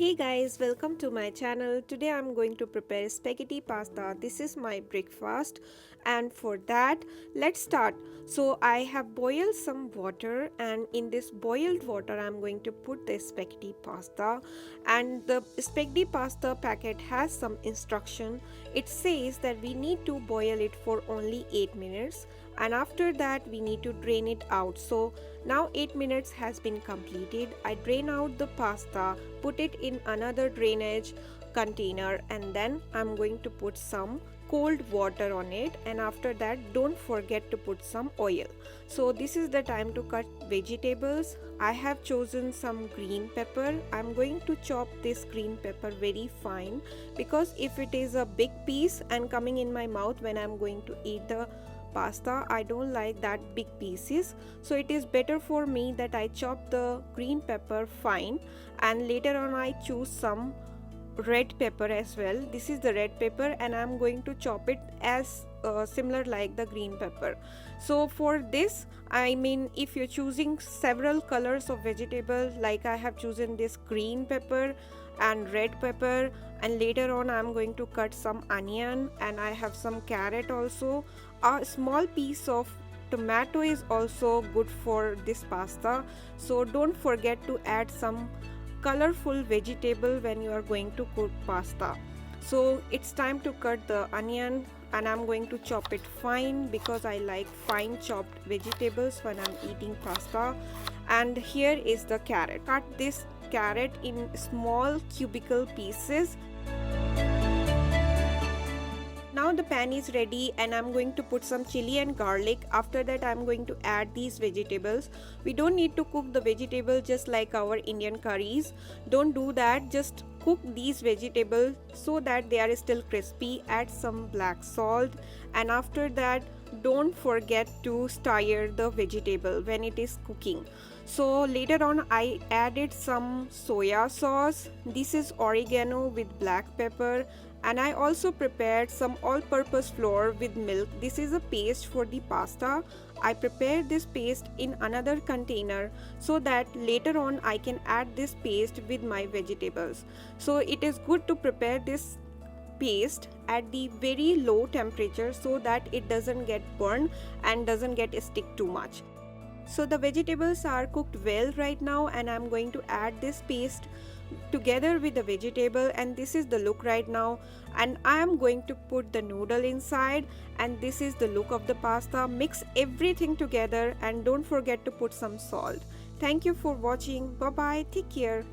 Hey guys, welcome to my channel. Today I'm going to prepare spaghetti pasta. This is my breakfast, and for that let's start. So I have boiled some water, and in this boiled water I'm going to put the spaghetti pasta. And the spaghetti pasta packet has some instruction. It says that we need to boil it for only 8 minutes, and after that we need to drain it out. So now 8 minutes has been completed. I drain out the pasta, put it in another drainage container, and then I'm going to put some cold water on it, and after that don't forget to put some oil. So this is the time to cut vegetables. I have chosen some green pepper. I'm going to chop this green pepper very fine, because if it is a big piece and coming in my mouth when I'm going to eat the pasta, I don't like that big pieces. So it is better for me that I chop the green pepper fine, and later on I choose some red pepper as well. This is the red pepper, and I'm going to chop it as similar like the green pepper. So for this, I mean, if you're choosing several colors of vegetable, like I have chosen this green pepper and red pepper, and later on I'm going to cut some onion, and I have some carrot also. A small piece of tomato is also good for this pasta, so don't forget to add some colorful vegetable when you are going to cook pasta. So it's time to cut the onion, and I'm going to chop it fine because I like fine chopped vegetables when I'm eating pasta. And here is the carrot. Cut this carrot in small cubical pieces. Now the pan is ready, and I'm going to put some chili and garlic. After that I'm going to add these vegetables. We don't need to cook the vegetable just like our Indian curries. Don't do that. Just cook these vegetables so that they are still crispy. Add some black salt, and after that don't forget to stir the vegetable when it is cooking. So later on I added some soya sauce. This is oregano with black pepper, and I also prepared some all-purpose flour with milk. This is a paste for the pasta. I prepared this paste in another container so that later on I can add this paste with my vegetables. So it is good to prepare this paste at the very low temperature so that it doesn't get burned and doesn't get stick too much. So the vegetables are cooked well right now, and I'm going to add this paste together with the vegetable, and this is the look right now. And I am going to put the noodle inside, and this is the look of the pasta. Mix everything together, and don't forget to put some salt. Thank you for watching. Bye bye. Take care.